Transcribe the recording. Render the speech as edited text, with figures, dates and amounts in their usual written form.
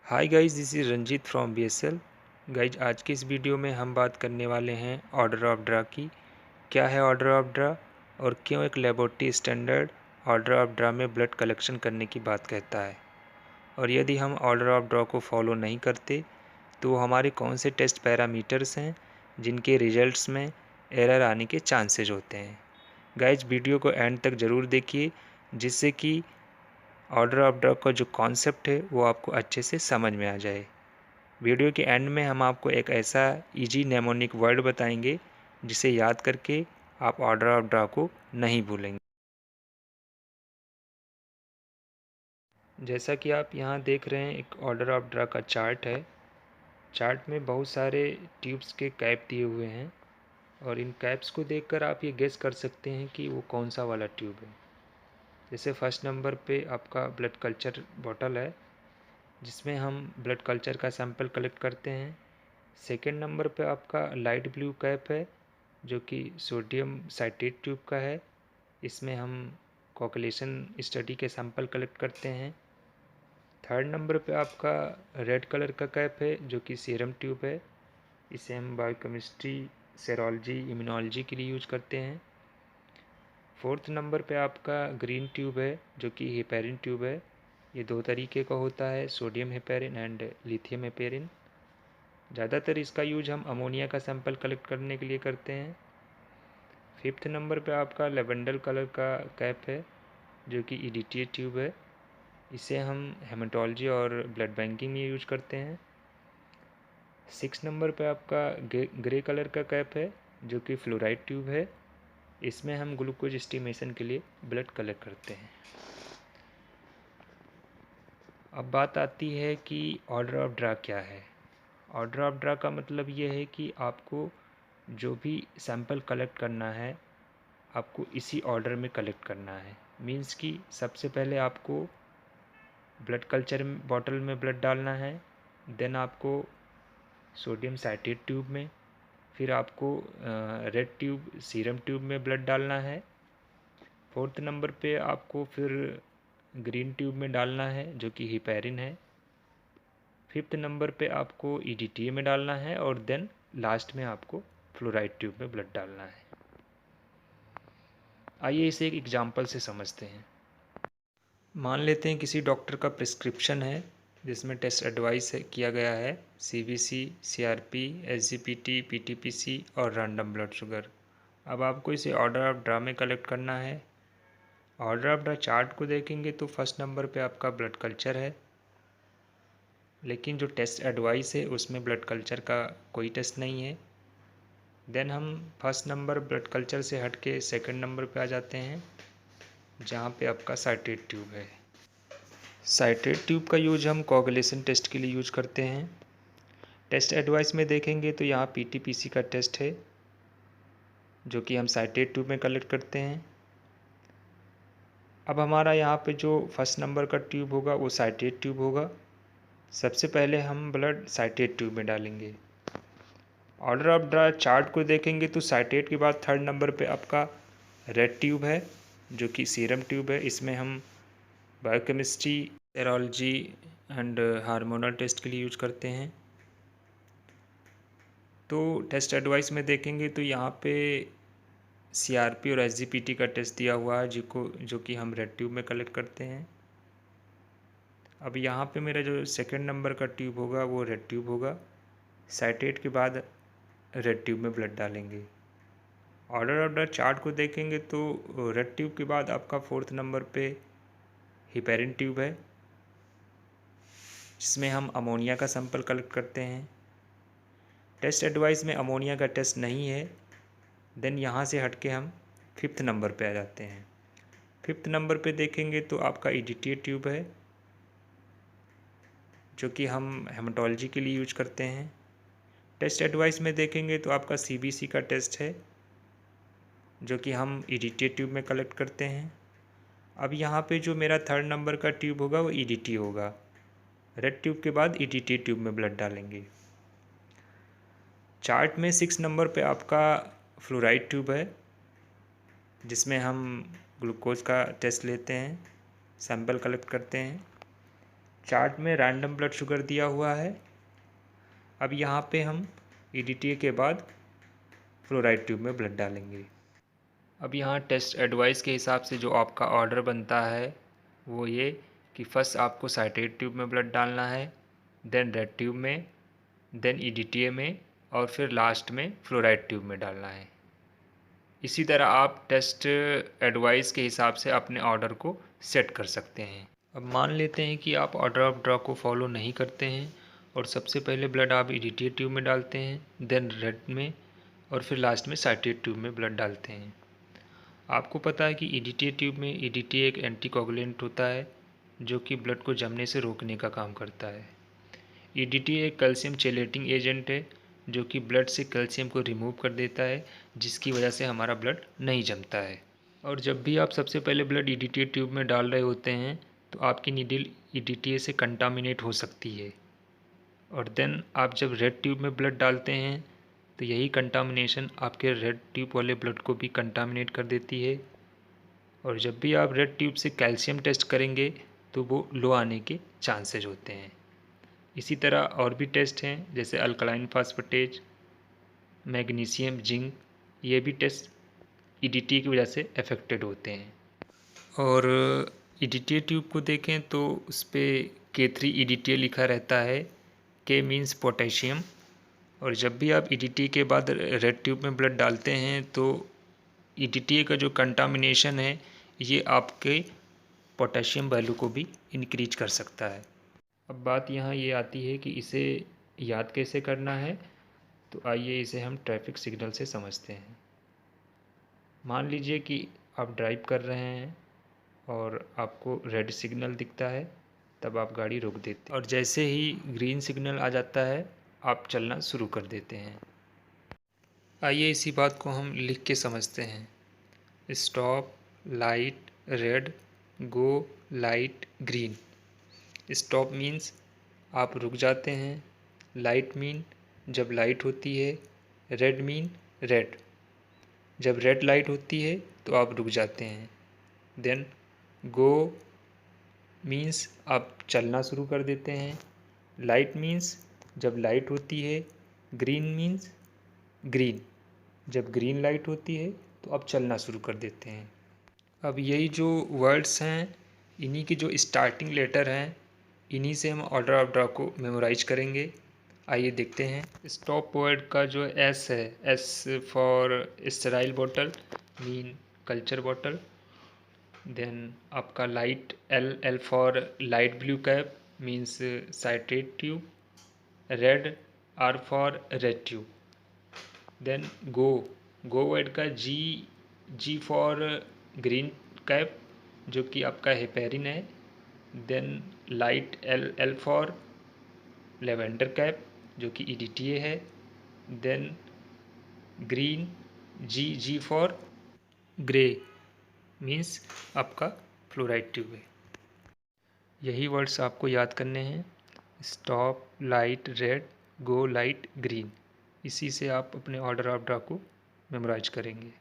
Hi guys, this is Ranjit from BSL. Guys, आज की इस वीडियो में हम बात करने वाले हैं ऑर्डर ऑफ ड्रा की। क्या है ऑर्डर ऑफ ड्रा और क्यों एक laboratory standard order of draw में ब्लड कलेक्शन करने की बात कहता है, और यदि हम ऑर्डर ऑफ ड्रा को फॉलो नहीं करते तो हमारे कौन से टेस्ट पैरामीटर्स हैं जिनके रिजल्ट्स में एरर आने के चांसेस होते हैं। गाइज, वीडियो को एंड तक ज़रूर देखिए, जिससे कि ऑर्डर ऑफ ड्रा का जो कॉन्सेप्ट है वो आपको अच्छे से समझ में आ जाए। वीडियो के एंड में हम आपको एक ऐसा इजी नेमोनिक वर्ड बताएंगे जिसे याद करके आप ऑर्डर ऑफ ड्रा को नहीं भूलेंगे। जैसा कि आप यहाँ देख रहे हैं, एक ऑर्डर ऑफ ड्रा का चार्ट है। चार्ट में बहुत सारे ट्यूब्स के कैप दिए हुए हैं और इन कैप्स को देखकर आप ये गेस कर सकते हैं कि वो कौन सा वाला ट्यूब है। जैसे फर्स्ट नंबर पे आपका ब्लड कल्चर बॉटल है, जिसमें हम ब्लड कल्चर का सैंपल कलेक्ट करते हैं। सेकेंड नंबर पे आपका लाइट ब्लू कैप है, जो कि सोडियम साइट्रेट ट्यूब का है। इसमें हम कोagulation स्टडी के सैंपल कलेक्ट करते हैं। थर्ड नंबर पे आपका रेड कलर का कैप है, जो कि सीरम ट्यूब है। इसे हम बायोकेमिस्ट्री, सेरोलॉजी, इम्यूनोलॉजी के लिए यूज करते हैं। फोर्थ नंबर पे आपका ग्रीन ट्यूब है, जो कि हेपेरिन ट्यूब है। ये दो तरीके का होता है, sodium heparin and lithium heparin. ज़्यादातर इसका यूज हम अमोनिया का सैंपल कलेक्ट करने के लिए करते हैं। फिफ्थ नंबर पे आपका लेवेंडर कलर का कैप है, जो कि ईडीटीए ट्यूब है। इसे हम हेमाटोलॉजी और ब्लड बैंकिंग में यूज करते हैं। सिक्स नंबर पे आपका ग्रे कलर का कैप है, जो कि फ्लोराइड ट्यूब है। इसमें हम ग्लूकोज एस्टिमेशन के लिए ब्लड कलेक्ट करते हैं। अब बात आती है कि ऑर्डर ऑफ ड्रा क्या है। ऑर्डर ऑफ ड्रा का मतलब ये है कि आपको जो भी सैंपल कलेक्ट करना है, आपको इसी ऑर्डर में कलेक्ट करना है। मीन्स कि सबसे पहले आपको ब्लड कल्चर बॉटल में ब्लड डालना है, देन आपको सोडियम साइट्रेट ट्यूब में, फिर आपको रेड ट्यूब सीरम ट्यूब में ब्लड डालना है। फोर्थ नंबर पे आपको फिर ग्रीन ट्यूब में डालना है, जो कि हेपेरिन है। फिफ्थ नंबर पे आपको ईडीटीए में डालना है और देन लास्ट में आपको फ्लोराइड ट्यूब में ब्लड डालना है। आइए इसे एक एग्जांपल से समझते हैं। मान लेते हैं किसी डॉक्टर का प्रिस्क्रिप्शन है जिसमें टेस्ट एडवाइस किया गया है सीबीसी, सीआरपी, एसजीपीटी, पीटीपीसी और रैंडम ब्लड शुगर। अब आपको इसे ऑर्डर ऑफ ड्रा में कलेक्ट करना है। ऑर्डर ऑफ ड्रा चार्ट को देखेंगे तो फर्स्ट नंबर पे आपका ब्लड कल्चर है, लेकिन जो टेस्ट एडवाइस है उसमें ब्लड कल्चर का कोई टेस्ट नहीं है। देन हम फर्स्ट नंबर ब्लड कल्चर से हट के सेकेंड नंबर पे आ जाते हैं, जहाँ पे आपका साइट्रेट ट्यूब है। साइट्रेट ट्यूब का यूज हम कोagulation टेस्ट के लिए यूज करते हैं। टेस्ट एडवाइस में देखेंगे तो यहाँ पीटीपीसी का टेस्ट है, जो कि हम साइट्रेट ट्यूब में कलेक्ट करते हैं। अब हमारा यहाँ पे जो फर्स्ट नंबर का ट्यूब होगा वो साइट्रेट ट्यूब होगा। सबसे पहले हम ब्लड साइट्रेट ट्यूब में डालेंगे। ऑर्डर ऑफ ड्रा चार्ट को देखेंगे तो साइट्रेट के बाद थर्ड नंबर पे आपका रेड ट्यूब है, जो कि सीरम ट्यूब है। इसमें हम biochemistry, serology and hormonal test के लिए यूज करते हैं। तो टेस्ट एडवाइस में देखेंगे तो यहाँ पे सीआरपी और एसजीपीटी का टेस्ट दिया हुआ है, जो कि हम रेड ट्यूब में कलेक्ट करते हैं। अब यहाँ पे मेरा जो सेकंड नंबर का ट्यूब होगा वो रेड ट्यूब होगा। साइट्रेट के बाद रेड ट्यूब में ब्लड डालेंगे। ऑर्डर ऑफ द चार्ट को देखेंगे तो रेड ट्यूब के बाद आपका फोर्थ नंबर पे हेपेरिन ट्यूब है, जिसमें हम अमोनिया का सैंपल कलेक्ट करते हैं। टेस्ट एडवाइस में अमोनिया का टेस्ट नहीं है। देन यहाँ से हट के हम फिफ्थ नंबर पे आ जाते हैं। फिफ्थ नंबर पे देखेंगे तो आपका ईडीटीए ट्यूब है, जो कि हम हेमाटोलॉजी के लिए यूज करते हैं। टेस्ट एडवाइस में देखेंगे तो आपका सीबीसी का टेस्ट है, जो कि हम ईडीटीए ट्यूब में कलेक्ट करते हैं। अब यहाँ पे जो मेरा थर्ड नंबर का ट्यूब होगा वो ईडीटी होगा। रेड ट्यूब के बाद ईडीटी ट्यूब में ब्लड डालेंगे। चार्ट में सिक्स नंबर पे आपका फ्लोराइड ट्यूब है, जिसमें हम ग्लूकोज का टेस्ट लेते हैं, सैंपल कलेक्ट करते हैं। चार्ट में रैंडम ब्लड शुगर दिया हुआ है। अब यहाँ पे हम EDTA के बाद फ्लोराइड ट्यूब में ब्लड डालेंगे। अब यहाँ टेस्ट एडवाइस के हिसाब से जो आपका ऑर्डर बनता है वो ये कि फर्स्ट आपको साइट्रेट ट्यूब में ब्लड डालना है, देन रेड ट्यूब में, देन EDTA में, और फिर लास्ट में फ्लोराइड ट्यूब में डालना है। इसी तरह आप टेस्ट एडवाइस के हिसाब से अपने ऑर्डर को सेट कर सकते हैं। अब मान लेते हैं कि आप ऑर्डर ऑफ ड्रॉ को फॉलो नहीं करते हैं और सबसे पहले ब्लड आप EDTA ट्यूब में डालते हैं, देन रेड में, और फिर लास्ट में साइट्रेट ट्यूब में ब्लड डालते हैं। आपको पता है कि EDTA ट्यूब में EDTA एक एंटीकोगुलेंट होता है जो कि ब्लड को जमने से रोकने का काम करता है। EDTA एक कैल्शियम चेलेटिंग एजेंट है जो कि ब्लड से कैल्शियम को रिमूव कर देता है, जिसकी वजह से हमारा ब्लड नहीं जमता है। और जब भी आप सबसे पहले ब्लड EDTA ट्यूब में डाल रहे होते हैं तो आपकी नीडल EDTA से कंटामिनेट हो सकती है, और देन आप जब रेड ट्यूब में ब्लड डालते हैं तो यही कंटामिनेशन आपके रेड ट्यूब वाले ब्लड को भी कंटामिनेट कर देती है। और जब भी आप रेड ट्यूब से कैल्शियम टेस्ट करेंगे तो वो लो आने के चांसेज होते हैं। इसी तरह और भी टेस्ट हैं जैसे अल्कलाइन फास्फेटेज, मैग्नीशियम, जिंक, ये भी टेस्ट EDTA की वजह से अफेक्टेड होते हैं। और EDTA ट्यूब को देखें तो उस पर K3 EDTA लिखा रहता है। K means potassium. और जब भी आप EDTA के बाद रेड ट्यूब में ब्लड डालते हैं तो EDTA का जो कंटामिनेशन है ये आपके पोटेशियम वैल्यू को भी इंक्रीज कर सकता है। अब बात यहाँ ये आती है कि इसे याद कैसे करना है, तो आइए इसे हम ट्रैफिक सिग्नल से समझते हैं। मान लीजिए कि आप ड्राइव कर रहे हैं और आपको रेड सिग्नल दिखता है, तब आप गाड़ी रोक देते हैं और जैसे ही ग्रीन सिग्नल आ जाता है आप चलना शुरू कर देते हैं। आइए इसी बात को हम लिख के समझते हैं। Stop, light, red, go, light, green. Stop means आप रुक जाते हैं, लाइट मीन जब लाइट होती है, रेड मीन रेड, जब रेड लाइट होती है तो आप रुक जाते हैं, देन गो मीन्स आप चलना शुरू कर देते हैं, लाइट मीन्स जब लाइट होती है, ग्रीन मीन्स ग्रीन, जब ग्रीन लाइट होती है तो आप चलना शुरू कर देते हैं। अब यही जो वर्ड्स हैं इन्हीं की जो स्टार्टिंग लेटर हैं इन्हीं से हम ऑर्डर ऑफ ड्रॉ को मेमोराइज करेंगे। आइए देखते हैं। स्टॉप वर्ड का जो एस है, S for sterile bottle mean culture bottle. Then आपका light, L for light blue cap means citrate tube. Red, R for red tube. Then go, go word का जी फॉर ग्रीन कैप जो कि आपका heparin है। Then light, L for lavender cap जो कि EDTA है। Then green, G for grey means आपका fluoride tube है। यही वर्ड्स आपको याद करने हैं। Stop, light, red, go, light, green. इसी से आप अपने ऑर्डर ऑफ ड्रॉ को मेमोराइज करेंगे।